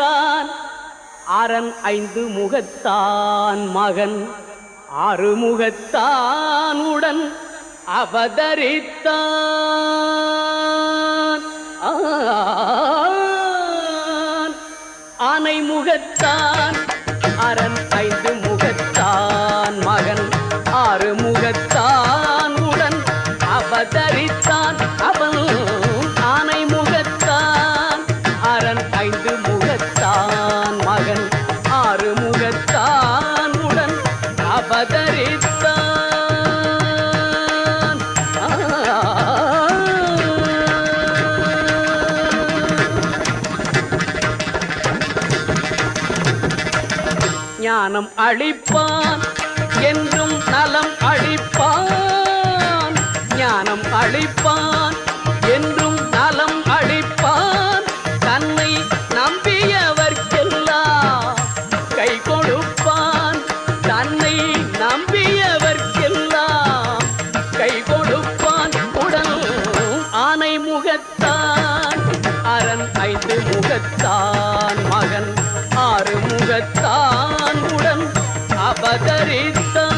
அவதரித்தான் அரண் 5 முகத்தான் மகன் 6 முகத்தான் உடன் அவதரித்தான் ஆனை முகத்தான் அரண் 5 முகத்தான் மகன் 6 முகத்தான் உடன் அவதரித்தான் அவன் ஆனை முகத்தான் அரண் 5 முகத்தான் மகன் 6 முகத்தான் உடன் அவதரித்தான் ஞானம் அளிப்பான் என்றும் நலம் அளிப்பான் ஞானம் அளிப்பான் என்றும் நலம் அளிப்பான் தன்னை நம்பியவர்க்கெல்லாம் கை கொடுப்பான் தன்னை நம்பியவர்க்கெல்லாம் கை கொடுப்பான் உடன் ஆனை முகத்தான் அரண் 5 முகத்தான் மகன் 6 முகத்தான் உடன் அவதரித்தான்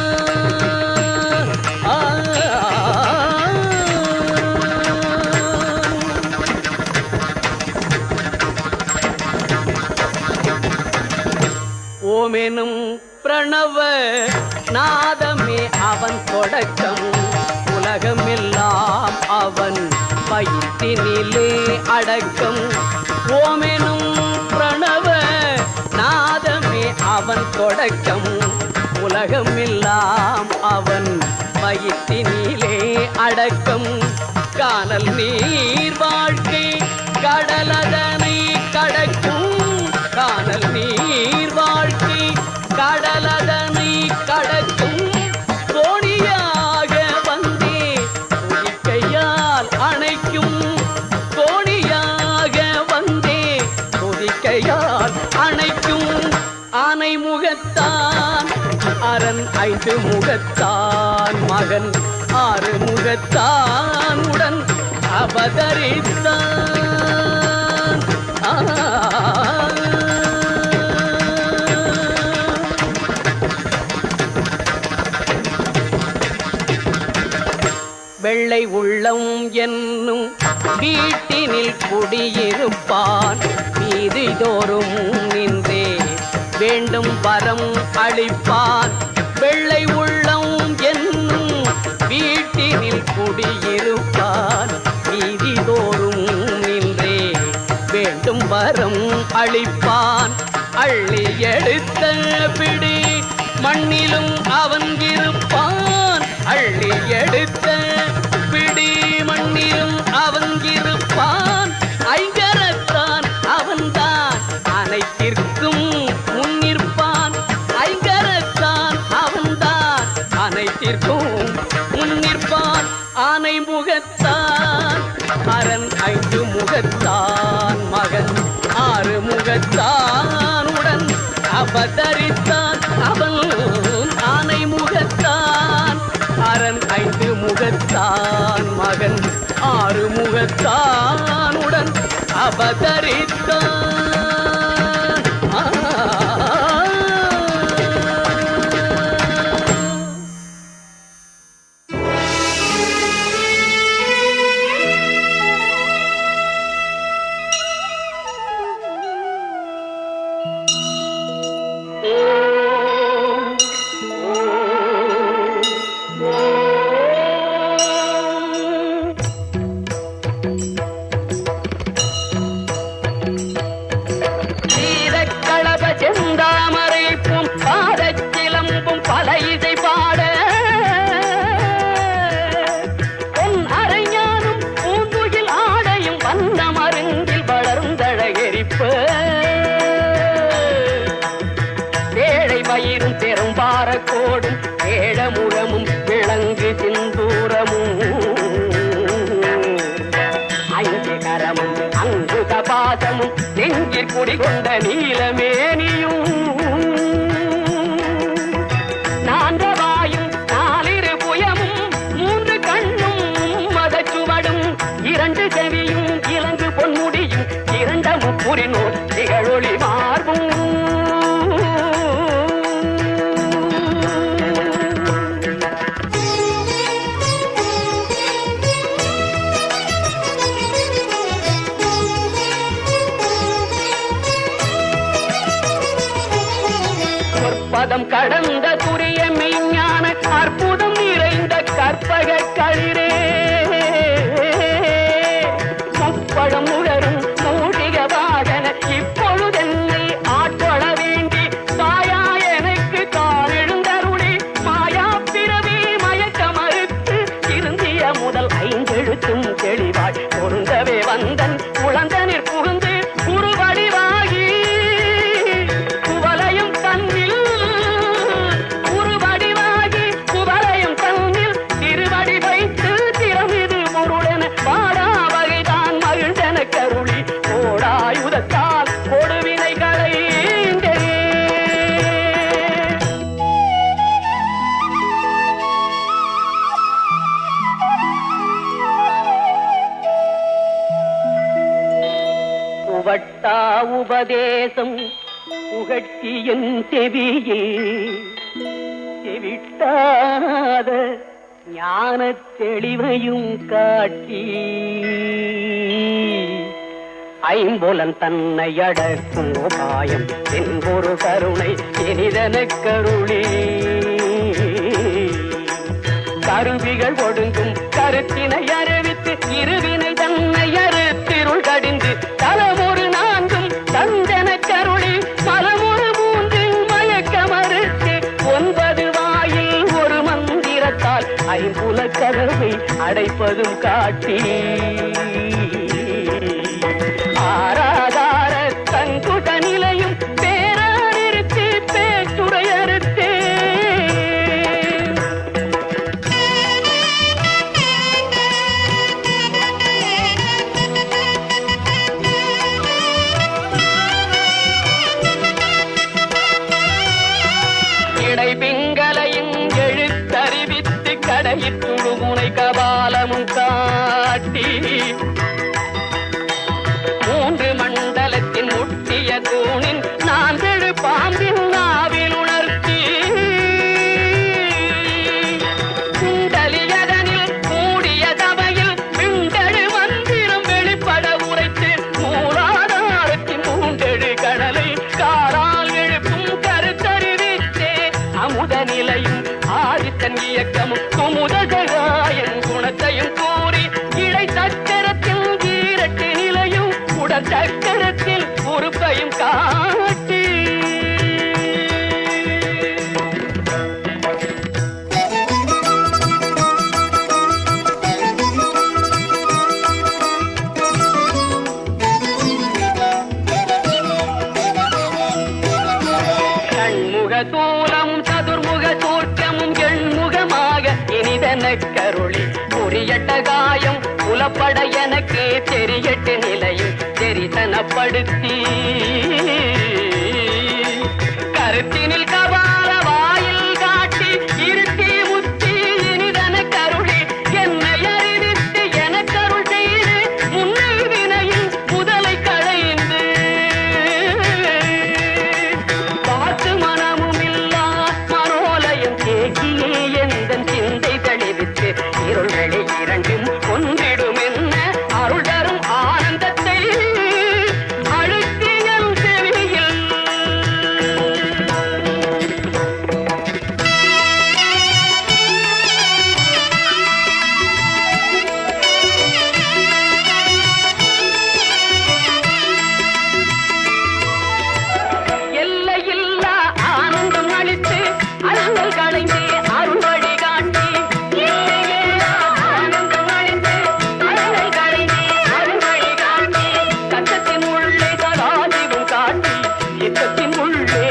ஓமெனும் பிரணவ நாதமே அவன் தொடக்கம் உலகமெல்லாம் அவன் வயிற்றினிலே அடக்கம் ஓமெனும் பிரணவ நாதமே அவன் தொடக்கம் உலகமெல்லாம் அவன் வயிற்றினிலே அடக்கம் கானல் நீர் வாழ்க்கை கடலதனை கடக்கும் கானல் நீர் வாழ்க்கை கடலதனை கடக்கும் தோணியாக வந்தே துதிக்கையால் அணைக்கும் தோணியாக வந்தே துதிக்கையால் அணைக்கும் ஆனை முகத்தான் அரண் 5 முகத்தான் மகன் 6 முகத்தான் உடன் அவதரித்தான் வெள்ளை உள்ளம் என்னும் வீட்டினில் குடியிருப்பான் வீதிதோறும் நின்றே வேண்டும் வரம் அளிப்பான் வெள்ளை உள்ளம் என்னும் வீட்டினில் குடியிருப்பான் வீதிதோறும் நின்றே வேண்டும் வரம் அளிப்பான் அள்ளி எடுத்த பிடி மண்ணிலும் அவன் இருப்பான் அள்ளி எடுத்த பிடி மண்ணிலும் அவன் இருப்பான் ஐங்கரத்தான் அவன்தான் அனைத்திற்கும் முன்னிற்பான் ஐங்கரத்தான் அவன்தான் அனைத்திற்கும் முன்னிற்பான் ஆனை முகத்தான் அரண் 5 முகத்தான் மகன் 6 முகத்தான் உடன் அவதரித்தான் அவன் ஆனை முகத்தான் அரண் 5 முகத்தான் மகன் 6 முகத்தான் உடன் அவதரித்தான் கோடும் ஏழமுகமும் விளங்கு சிந்தூரமும் 5 கரமும் அங்குத பாதமும் நெஞ்சிற் குடிகொண்ட நீலமேனியும் 4 வாயும் 4 புயமும் 3 கண்ணும் மதச்சுவடும் 2 செவியும் இலங்கு பொன்முடியும் 2 முப்புரினோர் திகழொளி மார்பும் பதம் கடந்த துரிய மெய்ஞான அற்புதம் நிறைந்த கற்பக களிரே முப்பழம் உழரும் மூடிக வாகன இப்பொழுதென்னை ஆட்கொள்ள வேண்டி தாயா எனக்கு காலெழுந்தருளி மாயா பிறவி மயக்க மறுத்து இருந்திய முதல் ஐந்தெழுத்தும் தெளிவாய் பொருந்தவே வந்தன் உழந்தனிற் புகுந்து குறுவடிவாகி வட்டா உபதேசம் புகட்டி என் செவியில் செவிட்டாத ஞான தெளிவையும் காட்டி ஐம்புலன் தன்னை அடக்கும் உபாயம் என்பொரு கருணை இனிதன கருளி கருவிகள் ஒடுங்கும் கருத்தினை அறிவித்து இருவினை தன்னை அறுத்திருள் கடிந்து தலமொரு நான்கும் தந்தன கருளி பலமொரு மூன்றில் மயக்க மறுத்து 9 வாயில் ஒரு மந்திரத்தால் ஐம்புல கதவை அடைப்பதும் காட்டி ஆராதார தங்குட நிலையும் பேரானிருத்து பேச்சுரையறுத்தே பிங்களையும் எழுத்தறிவித்து கடையிட்டுழு முனை கபாலமும் காட்டி 3 மண்டலத்தின் முட்டிய தூணின் 4 பாம்பின் நாவில் உணர்த்தி குண்டலியதனில் கூடிய சபையில் விண்டழு மந்திரம் வெளிப்பட உரைத்து மூலாதாரத்தின் 3 கடலை காலால் எழுப்பும் கருத்தறிவித்தே அமுத நிலையும் ஆதித்தன் இயக்கமும் குமுதகாயன் குணத்தையும் கூறி இடை சக்கரத்தில் ஈரட்டு நிலையும் உடல் சக்கரத்தில் பொறுப்பையும் காட்டி தூலமும் சதுர்முக சூர்க்கமும் எண்முகமாக இனிதன கருளி புரியட்ட காயம் புலப்பட எனக்கு தெரியட்டு நிலையும் தெரிசனப்படுத்தி கருத்தினில் கபால வாயில் காட்டி இருத்தி முத்தி இனிதன கருளி என்னை அறிவித்து என கருள் செய்து முன்னை வினையில் முதலை களைந்து பார்த்து மனமும் இல்லா மனோலயம் தேக்கியே எந்தன் சிந்தை தெளிவித்து இருள் வெளி இரண்டும் ஒன்றிடும் என்ன அருள் தரும் ஆனந்தத்தை அழுத்தியல் செவியில் எல்லையில்லா ஆனந்தம் அளித்து அருள் களைந்து அருள் வழி காட்டி எல்லையில்லா ஆனந்தம் அளித்து அருள் களைந்து அருள் வழி காட்டி கட்டத்தின் உள்ளே சதாசிவம் காட்டி சித்தத்தின் உள்ளே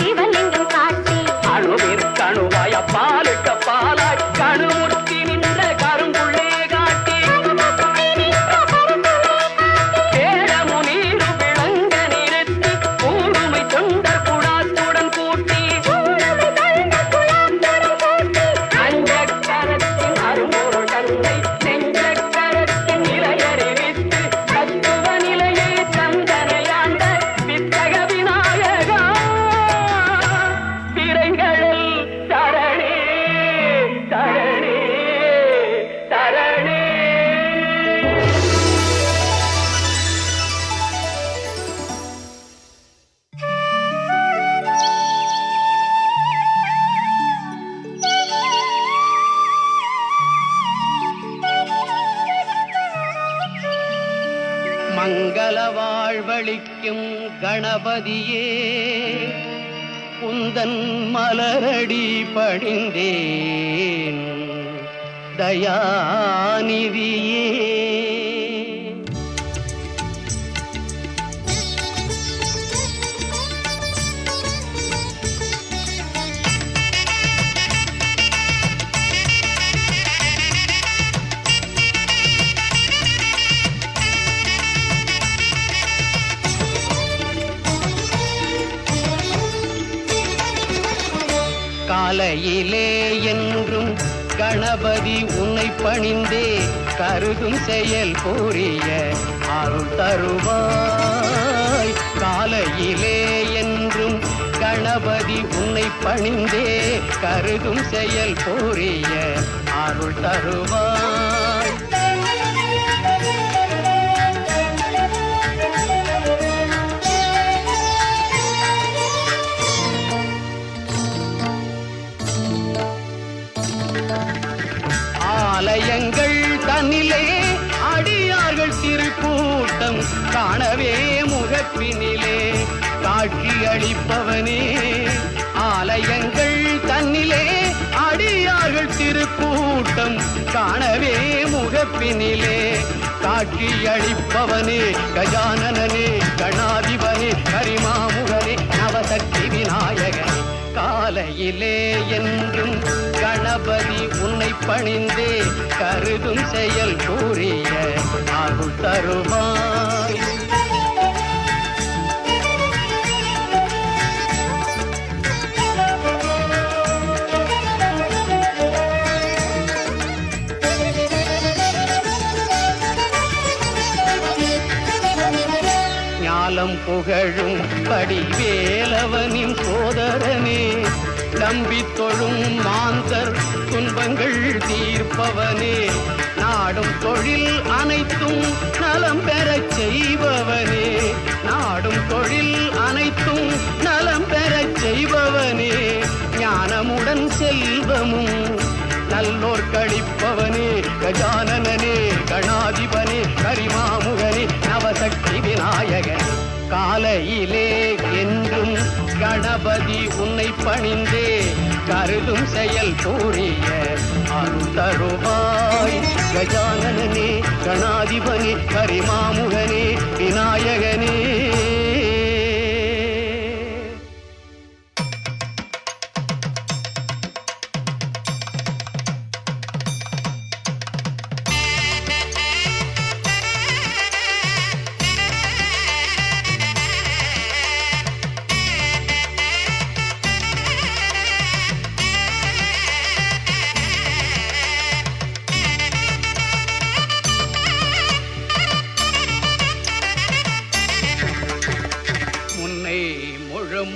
சிவலிங்கம் காட்டி அணுவிற்கணுவாய் அப்பாலுக்கு பாலாய் கணுமுற்றி நின்ற கரும்புள்ளே காட்டி பேழமு நீரு விளங்க நிறுத்தி ஊருமை தொண்டர் குழாத்துடன் கூட்டி அஞ்சக்கரத்தின் அரும்பொருள் தந்தை நெஞ்ச மங்கள வாழ்வளிக்கும் கணபதியே உந்தன் மலரடி பணிந்தேன் தயாநிதியே. காலையிலே என்றும் கணபதி உன்னை பணிந்தே கருதும் செயல் புரிய அருள் தருவாய். காலையிலே என்றும் கணபதி உன்னை பணிந்தே கருதும் செயல் புரிய அருள் தருவாய். ஆலயங்கள் தன்னிலே அடியார்கள் திருக்கூட்டம் காணவே முகப்பினிலே காட்சி அளிப்பவனே. ஆலயங்கள் தன்னிலே அடியார்கள் திருக்கூட்டம் காணவே முகப்பினிலே காட்சி அளிப்பவனே. கஜானனே கணாதிபனே கரிமாமுகனே நவசக்தி விநாயகனே. காலையிலே என்றும் கணபதி உன்னை பணிந்தே கருதும் செயல் கூறிய அருள் தருவாய். ஞாலம் புகழும் படிவேலவனின் சோதரனே நம்பி தொழும் மாந்தர் துன்பங்கள் தீர்ப்பவனே. நாடும் தொழில் அனைத்தும் நலம் பெறச் செய்பவனே. நாடும் தொழில் அனைத்தும் நலம் பெறச் செய்பவனே. ஞானமுடன் செல்வமும் நல்லோர் கழிப்பவனே. கஜானனே கணாதிபனே கரிமாமுகனே நவசக்தி விநாயகனே. காலையிலே என்றும் கணபதி உன்னை பணிந்தே கருதும் செயல் கூறிய அருள் தருவாய். கஜானனே கணாதிபனே கரிமாமுகனே விநாயகனே.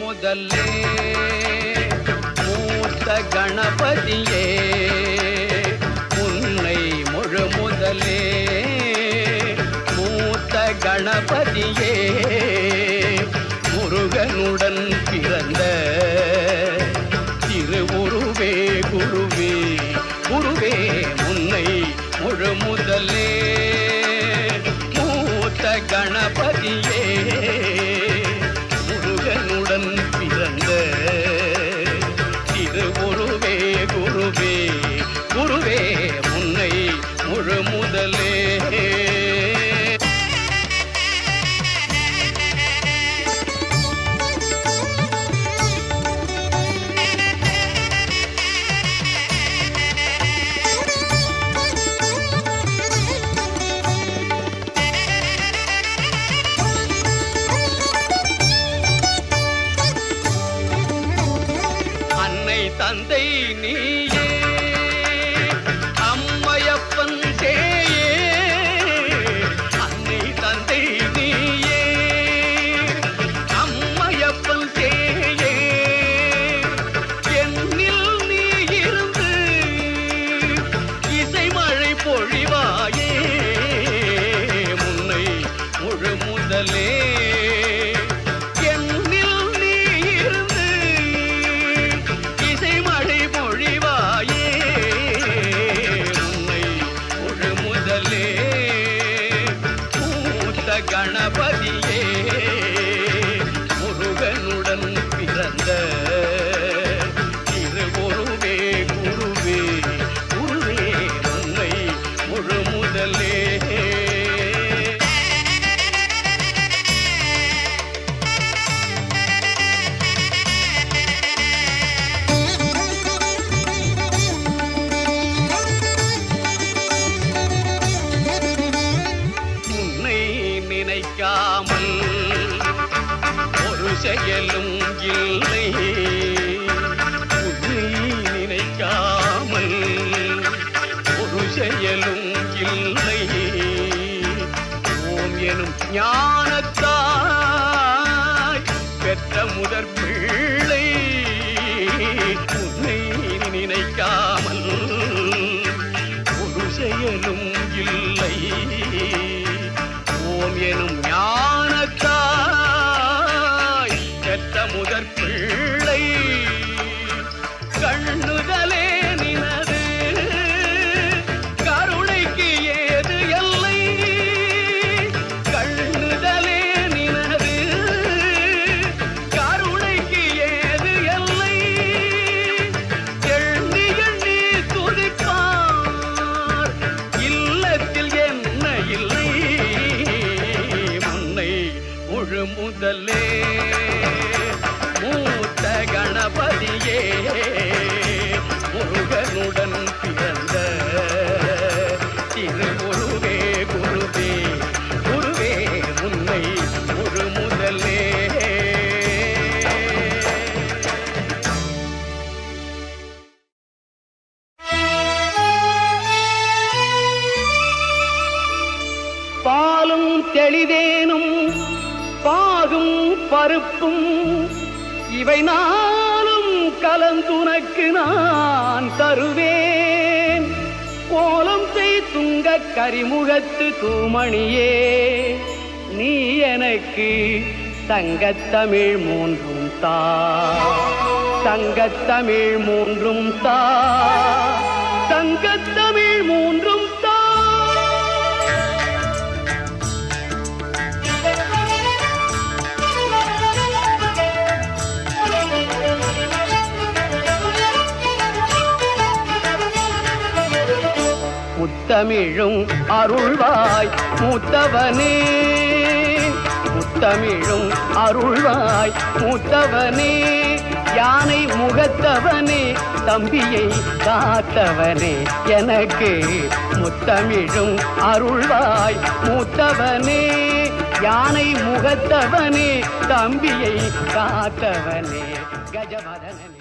முதல்லே மூத்த கணபதியே உன்னை முழு முதலே மூத்த கணபதியே முருகனுடன் பிறந்த திருவுருவே குருவே குருவே உன்னை முழு முதலே மூத்த கணபதியே முருகனுடன் பிறந்த திருவுருவே குருவே குருவே உன்னை முழு முதலே. கணபதியே முருகனுடன் பிறந்த திருவுருவே குருவே குருவே உன்னை முழு முதலே நினைக்காமல் ஒரு செயலும் இல்லை உன்னை நினைக்காமல் ஒரு செயலும் இல்லை ஓம் எனும் ஞானத்தாய் பெற்ற முதற் பிள்ளை உன்னை நினைக்காமல் ஒரு செயலும் இல்லை ஓம் எனும் ஞானத்தாய் பெற்ற முதற் பிள்ளை கண்ணுதலே நினது கருணைக்கு ஏது எல்லை கண்ணுதலே நினது கருணைக்கு ஏது எல்லை எண்ணி எண்ணி துதிப்பார் இல்லத்தில் என்ன இல்லை முழு முதலே மூத்த கணபதியே முருகனுடன் பிறந்த திருவுருவே குருவே குருவே உன்னை முழு முதலே பாலும் தெளிதேனும் பாகும் பருப்பும் இவை நாளும் கலந்துனக்கு நான் தருவேன் கோலம் செய் துங்க கரிமுகத்து தூமணியே நீ எனக்கு தங்கத்தமிழ் மூன்றும் தா தங்கத்தமிழ் மூன்றும் தா தங்கத்தமிழ் மூன்றும் தா முத்தமிழும் அருள்வாய் மூத்தவனே முத்தமிழும் அருள்வாய் மூத்தவனே யானை முகத்தவனே தம்பியை காத்தவனே எனக்கு முத்தமிழும் அருள்வாய் மூத்தவனே யானை முகத்தவனே தம்பியை காத்தவனே கஜவதனனே